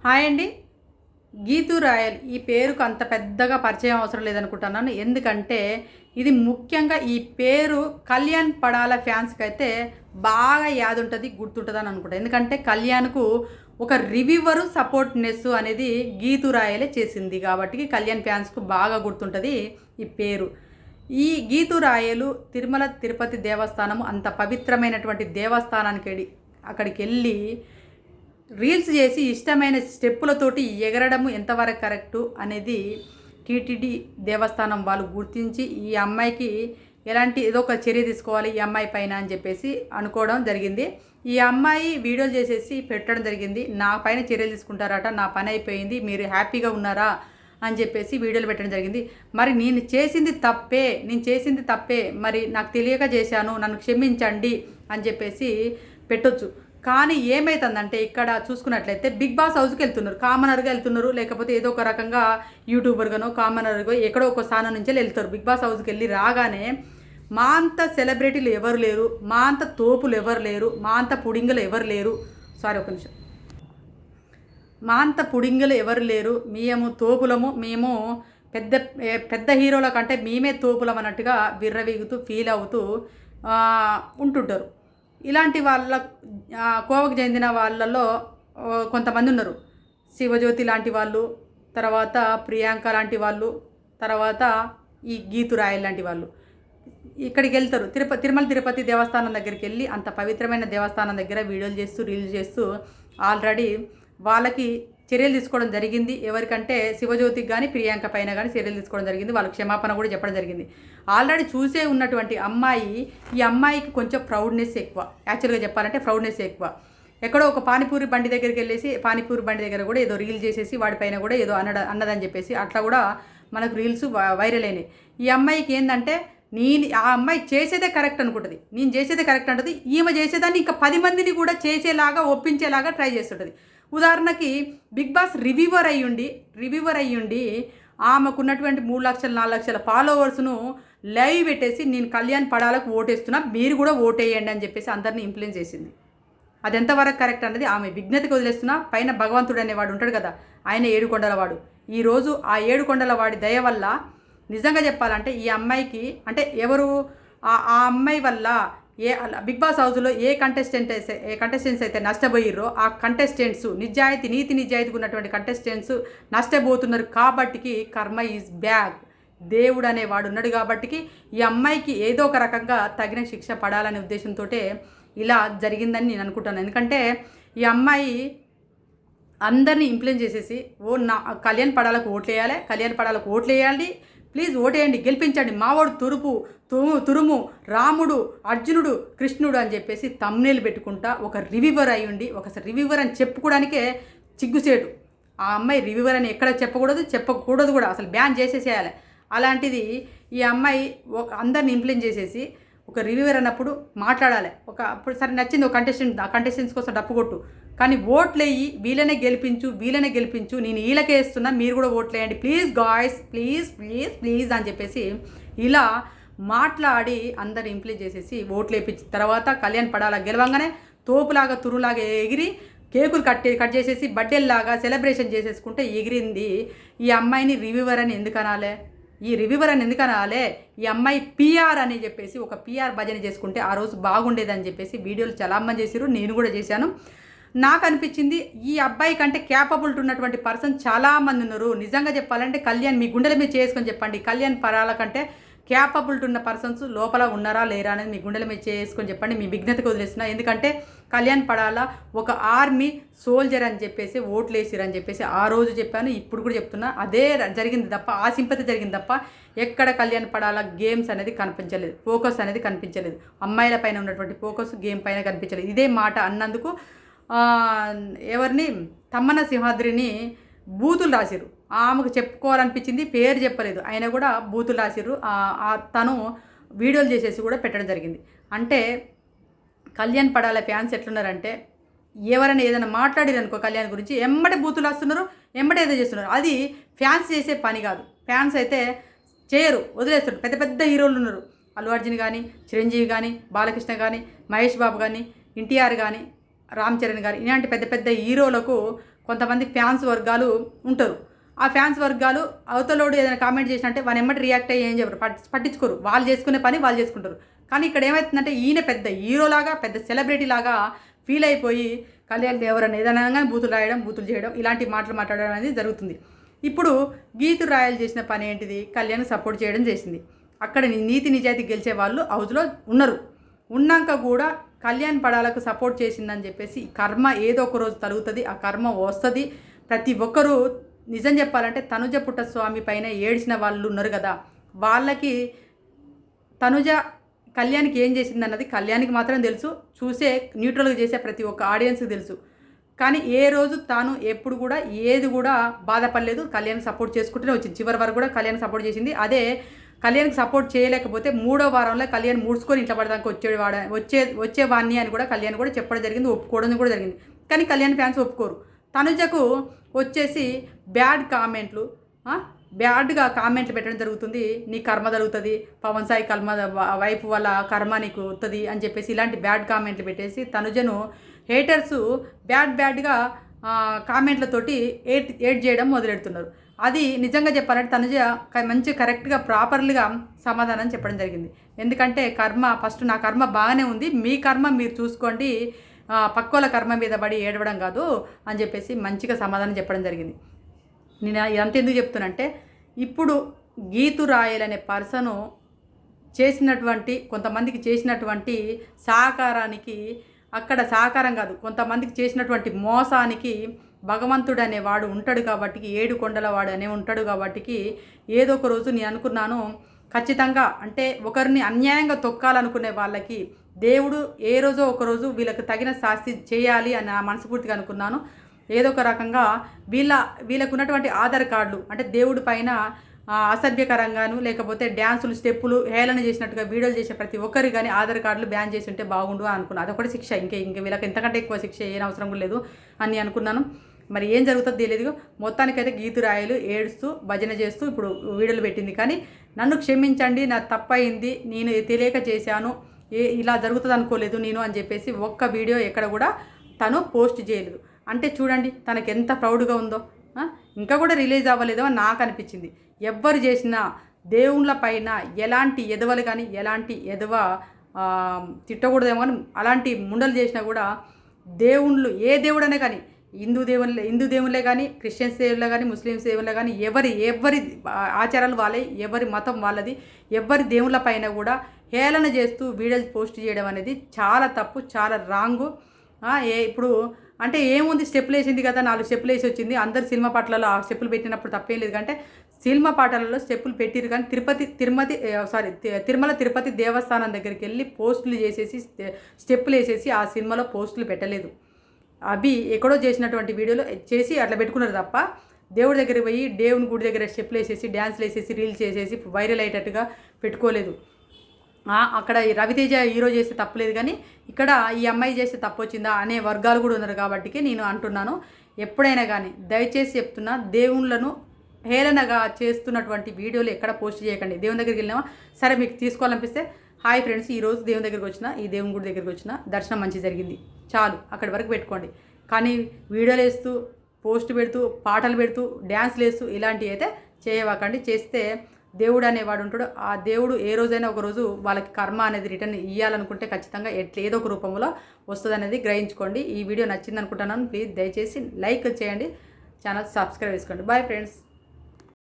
Hi అండి. Geethu royal ఈ పేరుకు అంత పెద్దగా పరిచయం అవసరం లేదనుకుంటున్నాను. ఎందుకంటే ఇది ముఖ్యంగా ఈ పేరు కళ్యాణ్ పడాల ఫ్యాన్స్కి అయితే బాగా యాదుంటుంది, గుర్తుంటుందని అనుకుంటా. ఎందుకంటే కళ్యాణ్కు ఒక రివ్యూవరు సపోర్ట్నెస్ అనేది గీతూ రాయలే చేసింది కాబట్టి కళ్యాణ్ ఫ్యాన్స్కు బాగా గుర్తుంటుంది ఈ పేరు. ఈ గీతూ రాయలు తిరుమల తిరుపతి దేవస్థానము అంత పవిత్రమైనటువంటి దేవస్థానానికి అక్కడికి వెళ్ళి రీల్స్ చేసి ఇష్టమైన స్టెప్పులతోటి ఎగరడం ఎంతవరకు కరెక్టు అనేది టీటీడీ దేవస్థానం వాళ్ళు గుర్తించి ఈ అమ్మాయికి ఎలాంటి ఏదో ఒక చర్య తీసుకోవాలి ఈ అమ్మాయి పైన అని చెప్పేసి అనుకోవడం జరిగింది. ఈ అమ్మాయి వీడియోలు చేసేసి పెట్టడం జరిగింది. నా పైన చర్యలు తీసుకుంటారట, నా పని అయిపోయింది, మీరు హ్యాపీగా ఉన్నారా అని చెప్పేసి వీడియోలు పెట్టడం జరిగింది. మరి నేను చేసింది తప్పే, మరి నాకు తెలియక చేశాను, నన్ను క్షమించండి అని చెప్పేసి పెట్టొచ్చు. కానీ ఏమవుతుందంటే ఇక్కడ చూసుకున్నట్లయితే బిగ్ బాస్ హౌస్కి వెళ్తున్నారు, కామనర్గా వెళ్తున్నారు, లేకపోతే ఏదో ఒక రకంగా యూట్యూబర్గానో కామనర్గా ఎక్కడో ఒక స్థానం నుంచే వెళ్తారు. బిగ్ బాస్ హౌస్కి వెళ్ళి రాగానే మా అంత సెలబ్రిటీలు ఎవరు లేరు, మా అంత తోపులు ఎవరు లేరు, మా అంత పుడింగలు ఎవరు లేరు, సారీ ఒక నిమిషం, మా అంత పుడింగలు ఎవరు లేరు, మేము తోపులము, మేము పెద్ద పెద్ద హీరోల కంటే మేమే తోపులం అన్నట్టుగా విర్రవీగుతూ ఫీల్ అవుతూ ఉంటుంటారు. ఇలాంటి వాళ్ళ కోవకు చెందిన వాళ్ళలో కొంతమంది ఉన్నారు. శివజ్యోతి లాంటి వాళ్ళు, తర్వాత ప్రియాంక లాంటి వాళ్ళు, తర్వాత ఈ గీతు రాయల్ లాంటి వాళ్ళు ఇక్కడికి వెళ్తారు. తిరుమల తిరుపతి దేవస్థానం దగ్గరికి వెళ్ళి అంత పవిత్రమైన దేవస్థానం దగ్గర వీడియోలు చేస్తూ రీల్స్ చేస్తూ ఆల్రెడీ వాళ్ళకి చర్యలు తీసుకోవడం జరిగింది. ఎవరికంటే శివజ్యోతికి కానీ ప్రియాంక పైన కానీ చర్యలు తీసుకోవడం జరిగింది. వాళ్ళకి క్షమాపణ కూడా చెప్పడం జరిగింది. ఆల్రెడీ చూసే ఉన్నటువంటి అమ్మాయి, ఈ అమ్మాయికి కొంచెం ప్రౌడ్నెస్ ఎక్కువ. యాక్చువల్గా చెప్పాలంటే ప్రౌడ్నెస్ ఎక్కువ. ఎక్కడో ఒక పానీపూరి బండి దగ్గరికి వెళ్ళేసి పానీపూరి బండి దగ్గర కూడా ఏదో రీల్ చేసేసి వాడిపైన కూడా ఏదో అన్నదని చెప్పేసి అట్లా కూడా మనకు రీల్స్ వైరల్ అయినాయి. ఈ అమ్మాయికి ఏంటంటే ఆ అమ్మాయి చేసేదే కరెక్ట్ అనుకుంటుంది, నేను చేసేదే కరెక్ట్ అంటుంది. ఈమె చేసేదాన్ని ఇంకా 10 మందిని కూడా చేసేలాగా ఒప్పించేలాగా ట్రై చేస్తుంటుంది. ఉదాహరణకి బిగ్ బాస్ రివ్యూవర్ అయ్యుండి ఆమెకున్నటువంటి 3 లక్షల 4 లక్షల ఫాలోవర్స్ను లైవ్ పెట్టేసి నేను కళ్యాణ్ పడాలకు ఓటేస్తున్నా, మీరు కూడా ఓటేయండి అని చెప్పేసి అందరినీ ఇన్ఫ్లుయెన్స్ చేసింది. అది ఎంతవరకు కరెక్ట్ అనేది ఆమె విజ్ఞతకి వదిలేస్తున్నా. పైన భగవంతుడు అనేవాడు ఉంటాడు కదా, ఆయన 7 కొండలవాడు. ఈరోజు ఆ 7 కొండలవాడి దయ వల్ల నిజంగా చెప్పాలంటే ఈ అమ్మాయికి అంటే ఎవరు ఆ అమ్మాయి వల్ల బిగ్ బాస్ హౌస్లో ఏ కంటెస్టెంట్స్ అయితే నష్టపోయిర్రో ఆ కంటెస్టెంట్స్ నీతి నిజాయితీగా ఉన్నటువంటి కంటెస్టెంట్స్ నష్టపోతున్నారు. కాబట్టికి కర్మ ఈజ్ బ్యాక్, దేవుడు అనేవాడు ఉన్నాడు. కాబట్టికి ఈ అమ్మాయికి ఏదో ఒక రకంగా తగిన శిక్ష పడాలనే ఉద్దేశంతో ఇలా జరిగిందని నేను అనుకుంటాను. ఎందుకంటే ఈ అమ్మాయి అందరినీ ఇన్ఫ్లుయెన్స్ చేసేసి కళ్యాణ్ పడాలకు ఓట్లేయాలి, ప్లీజ్ ఓటేయండి, గెలిపించండి, మావాడు తురుము రాముడు అర్జునుడు కృష్ణుడు అని చెప్పేసి తమ్నేలు పెట్టుకుంటా ఒక రివ్యూవర్ అయ్యుండి ఒకసారి రివ్యూవర్ అని చెప్పుకోవడానికే చిగ్గుసేటు. ఆ అమ్మాయి రివ్యూవర్ అని ఎక్కడ చెప్పకూడదు కూడా, అసలు బ్యాన్ చేసేసేయాలి. అలాంటిది ఈ అమ్మాయి అందరిని ఇన్ఫ్లుయెన్స్ చేసేసి ఒక రివ్యూవర్ అన్నప్పుడు మాట్లాడాలి. అప్పుడు సరే నచ్చింది ఒక ఆ కంటెస్టెంట్స్ కోసం డప్పు కొట్టు, కానీ ఓట్లేయి, వీళ్ళనే గెలిపించు, నేను వీళ్ళకే వేస్తున్నా, మీరు కూడా ఓట్లేయండి ప్లీజ్ గాయ్స్, ప్లీజ్ అని చెప్పేసి ఇలా మాట్లాడి అందరు ఇన్ఫ్లుయెన్స్ చేసేసి ఓట్లు వేయించిన తర్వాత కళ్యాణ్ పడాలా గెలవంగానే తోపులాగా తురులాగా ఎగిరి కేకులు కట్ చేసేసి బర్త్డేలాగా సెలబ్రేషన్ చేసేసుకుంటే ఎగిరింది. ఈ అమ్మాయిని రివ్యూవర్ అని ఎందుకు అనాలి? ఈ అమ్మాయి పిఆర్ అని చెప్పేసి ఒక పిఆర్ భజన చేసుకుంటే ఆ రోజు బాగుండేదని చెప్పేసి వీడియోలు చాలామంది చేశారు, నేను కూడా చేశాను. నాకు అనిపించింది ఈ అబ్బాయి కంటే క్యాపబిలిటీ ఉన్నటువంటి పర్సన్ చాలామంది ఉన్నారు. నిజంగా చెప్పాలంటే కళ్యాణ్ మీ గుండెల మీద చేసుకొని చెప్పండి, కళ్యాణ్ పరాల కంటే క్యాపబిలిటీ ఉన్న పర్సన్స్ లోపల ఉన్నారా లేరా అనేది మీ గుండెల మీద చేసుకొని చెప్పండి. మీ విఘ్నతకు వదిలేస్తున్నా. ఎందుకంటే కళ్యాణ్ పడాల ఒక ఆర్మీ సోల్జర్ అని చెప్పేసి ఓట్లేసిరని చెప్పేసి ఆ రోజు చెప్పాను, ఇప్పుడు కూడా చెప్తున్నా. అదే జరిగింది తప్ప, ఆ సింపతి జరిగింది తప్ప ఎక్కడ కళ్యాణ్ పడాల గేమ్స్ అనేది కనిపించలేదు, ఫోకస్ అనేది కనిపించలేదు. అమ్మాయిల పైన ఉన్నటువంటి ఫోకస్ గేమ్ పైన కనిపించలేదు. ఇదే మాట అన్నందుకు ఎవరిని తమ్మన సింహాద్రిని బూతులు రాసిరు. ఆమెకు చెప్పుకోవాలనిపించింది, పేరు చెప్పలేదు, అయినా కూడా బూతులు రాసిరు. తను వీడియోలు చేసేసి కూడా పెట్టడం జరిగింది. అంటే కళ్యాణ్ పడాల ఫ్యాన్స్ ఎట్లున్నారంటే ఎవరైనా ఏదైనా మాట్లాడిరనుకో కళ్యాణ్ గురించి ఎమ్మటే బూతులు వస్తున్నారు, ఎమ్మటే ఏదో చేస్తున్నారు. అది ఫ్యాన్స్ చేసే పని కాదు. ఫ్యాన్స్ అయితే చేయరు, వదిలేస్తారు. పెద్ద పెద్ద హీరోలు ఉన్నారు, అల్లు అర్జున్ కానీ, చిరంజీవి కానీ, బాలకృష్ణ కానీ, మహేష్ బాబు కానీ, ఎన్టీఆర్ కానీ, రామ్ చరణ్ గారు, ఇలాంటి పెద్ద పెద్ద హీరోలకు కొంతమంది ఫ్యాన్స్ వర్గాలు ఉంటారు. ఆ ఫ్యాన్స్ వర్గాలు అవతలోడు ఏదైనా కామెంట్ చేసినంటే వాని ఎమ్మటి రియాక్ట్ అయ్యి ఏం చెప్పరు, పట్టించుకోరు. వాళ్ళు చేసుకునే పని వాళ్ళు చేసుకుంటారు. కానీ ఇక్కడ ఏమవుతుందంటే ఈయన పెద్ద హీరోలాగా పెద్ద సెలబ్రిటీ లాగా ఫీల్ అయిపోయి కళ్యాణ్ ఎవరైనా ఏదైనా కానీ బూతులు రాయడం, బూతులు చేయడం, ఇలాంటి మాటలు మాట్లాడడం అనేది జరుగుతుంది. ఇప్పుడు గీతు రాయల్ చేసిన పని ఏంటిది? కళ్యాణ్ సపోర్ట్ చేయడం చేసింది. అక్కడ నీతి నిజాయితీ గెలిచే వాళ్ళు హౌస్లో ఉన్నారు. ఉన్నాక కూడా కళ్యాణ్ పడాలకు సపోర్ట్ చేసిందని చెప్పేసి కర్మ ఏదో ఒక రోజు తరుగుతుంది, ఆ కర్మ వస్తుంది. ప్రతి ఒక్కరూ నిజం చెప్పాలంటే తనుజ పుట్టస్వామి పైన ఏడ్చిన వాళ్ళు ఉన్నారు కదా, వాళ్ళకి తనుజ కళ్యాణ్కి ఏం చేసిందన్నది కళ్యాణ్కి మాత్రం తెలుసు, చూసే న్యూట్రల్గా చేసే ప్రతి ఒక్క ఆడియన్స్కి తెలుసు. కానీ ఏ రోజు తాను ఎప్పుడు కూడా ఏది కూడా బాధపడలేదు, కళ్యాణ్ సపోర్ట్ చేసుకుంటూనే వచ్చింది. చివరి వరకు కూడా కళ్యాణ్ సపోర్ట్ చేసింది. అదే కళ్యాణ్కి సపోర్ట్ చేయలేకపోతే 3వ వారంలో కళ్యాణ్ ముడుచుకొని ఇంట్లో పడడానికి వచ్చేవాడిని అని కూడా కళ్యాణ్ కూడా చెప్పడం జరిగింది, ఒప్పుకోవడం కూడా జరిగింది. కానీ కళ్యాణ్ ఫ్యాన్స్ ఒప్పుకోరు. తనుజకు వచ్చేసి బ్యాడ్గా కామెంట్లు పెట్టడం జరుగుతుంది. నీ కర్మ జరుగుతుంది, పవన్ సాయి కర్మ వైపు వల్ల కర్మ నీకు వస్తుంది అని చెప్పేసి ఇలాంటి బ్యాడ్ కామెంట్లు పెట్టేసి తనుజను హేటర్సు బ్యాడ్గా కామెంట్లతోటి ఏడ్ చేయడం మొదలెడుతున్నారు. అది నిజంగా చెప్పాలంటే తనుజ మంచి కరెక్ట్గా ప్రాపర్లీగా సమాధానం చెప్పడం జరిగింది. ఎందుకంటే ఫస్ట్ నా కర్మ బాగానే ఉంది, మీ కర్మ మీరు చూసుకోండి, పక్కోల కర్మ మీద పడి ఏడవడం కాదు అని చెప్పేసి మంచిగా సమాధానం చెప్పడం జరిగింది. నేను ఇదంతా ఎందుకు చెప్తున్నానంటే ఇప్పుడు గీతు రాయల్ అనే పర్సను కొంతమందికి చేసినటువంటి సహకారానికి, అక్కడ సహకారం కాదు కొంతమందికి చేసినటువంటి మోసానికి భగవంతుడు అనేవాడు ఉంటాడు కాబట్టి, 7 కొండల వాడు అనే ఉంటాడు కాబట్టి ఏదో ఒక రోజు నేను అనుకున్నాను ఖచ్చితంగా, అంటే ఒకరిని అన్యాయంగా తొక్కాలనుకునే వాళ్ళకి దేవుడు ఏ రోజో ఒకరోజు వీళ్ళకి తగిన శాస్తి చేయాలి అని మనస్ఫూర్తిగా అనుకున్నాను. ఏదో ఒక రకంగా వీళ్ళకు ఉన్నటువంటి ఆధార్ కార్డులు, అంటే దేవుడి పైన అసభ్యకరంగాను లేకపోతే డ్యాన్సులు స్టెప్పులు హేళన చేసినట్టుగా వీడియోలు చేసే ప్రతి ఒక్కరికి కానీ ఆధార్ కార్డులు బ్యాన్ చేసి ఉంటే బాగుండు అనుకున్నాను. అదొకటి శిక్ష, ఇంకా వీళ్ళకి ఇంతకంటే ఎక్కువ శిక్ష ఏం అవసరం లేదు అని అనుకున్నాను. మరి ఏం జరుగుతుందో తెలియదు. మొత్తానికైతే గీతు రాయలు ఏడుస్తూ భజన చేస్తూ ఇప్పుడు వీడియోలు పెట్టింది. కానీ నన్ను క్షమించండి, నా తప్పయింది, నేను తెలియక చేశాను, ఇలా జరుగుతుంది అనుకోలేదు నేను అని చెప్పేసి ఒక్క వీడియో ఎక్కడ కూడా తను పోస్ట్ చేయలేదు. అంటే చూడండి తనకి ఎంత ప్రౌడ్గా ఉందో. ఇంకా కూడా రిలీజ్ అవ్వలేదో అని నాకు అనిపించింది. ఎవ్వరు చేసినా దేవుళ్ళ పైన ఎలాంటి ఎదవలు కానీ ఎలాంటి తిట్టకూడదేమో కానీ అలాంటి ముండలు చేసినా కూడా దేవుళ్ళు ఏ దేవుడనే కానీ హిందూ దేవుళ్ళే కానీ క్రిస్టియన్స్ దేవుళ్ళే కానీ ముస్లిమ్స్ దేవుళ్ళే కానీ ఎవరి ఆచారాలు వాళ్ళే, ఎవరి మతం వాళ్ళది, ఎవరి దేవుళ్ళ పైన కూడా హేళన చేస్తూ వీడియోలు పోస్ట్ చేయడం అనేది చాలా తప్పు, చాలా రాంగు. ఇప్పుడు అంటే ఏముంది, స్టెప్పులు వేసింది కదా, 4 స్టెప్పులు వేసి వచ్చింది. అందరు సినిమా పాటలలో ఆ స్టెప్పులు పెట్టినప్పుడు తప్పేం లేదు. అంటే సినిమా పాటలలో స్టెప్పులు పెట్టిరు కానీ తిరుమల తిరుపతి దేవస్థానం దగ్గరికి వెళ్ళి పోస్టులు చేసేసి స్టెప్పులు వేసేసి ఆ సినిమాలో పోస్టులు పెట్టలేదు. అవి ఎక్కడో చేసినటువంటి వీడియోలో చేసి అట్లా పెట్టుకున్నారు తప్ప దేవుడి దగ్గరికి పోయి దేవుని గుడి దగ్గర స్టెప్పులు వేసేసి డ్యాన్స్లు వేసేసి రీల్స్ చేసేసి వైరల్ అయ్యేటట్టుగా పెట్టుకోలేదు. అక్కడ రవితేజ హీరో చేస్తే తప్పలేదు, కానీ ఇక్కడ ఈ అమ్మాయి చేస్తే తప్పు వచ్చిందా అనే వర్గాలు కూడా ఉన్నారు కాబట్టి నేను అంటున్నాను. ఎప్పుడైనా కానీ దయచేసి చెప్తున్నా, దేవుళ్ళను హేళనగా చేస్తున్నటువంటి వీడియోలు ఎక్కడ పోస్ట్ చేయకండి. దేవుని దగ్గరికి వెళ్ళినామా సరే, మీకు తీసుకోవాలనిపిస్తే హాయ్ ఫ్రెండ్స్, ఈరోజు దేవుని దగ్గరికి వచ్చిన, ఈ దేవుని గుడి దగ్గరికి వచ్చిన, దర్శనం మంచి జరిగింది, చాలు అక్కడి వరకు పెట్టుకోండి. కానీ వీడియోలు వేస్తూ పోస్ట్ పెడుతూ పాటలు పెడుతూ డ్యాన్స్లు వేస్తూ ఇలాంటివి అయితే చేయవాకండి. చేస్తే దేవుడు అనేవాడు ఉంటాడు. ఆ దేవుడు ఏ రోజైనా ఒక రోజు వాళ్ళకి కర్మ అనేది రిటర్న్ ఇవ్వాలనుకుంటే ఖచ్చితంగా ఏదో ఒక రూపంలో వస్తుంది అనేది గ్రహించుకోండి. ఈ వీడియో నచ్చింది అనుకుంటున్నాను. ప్లీజ్ దయచేసి లైక్ చేయండి, ఛానల్ సబ్స్క్రైబ్ చేసుకోండి. Bye friends.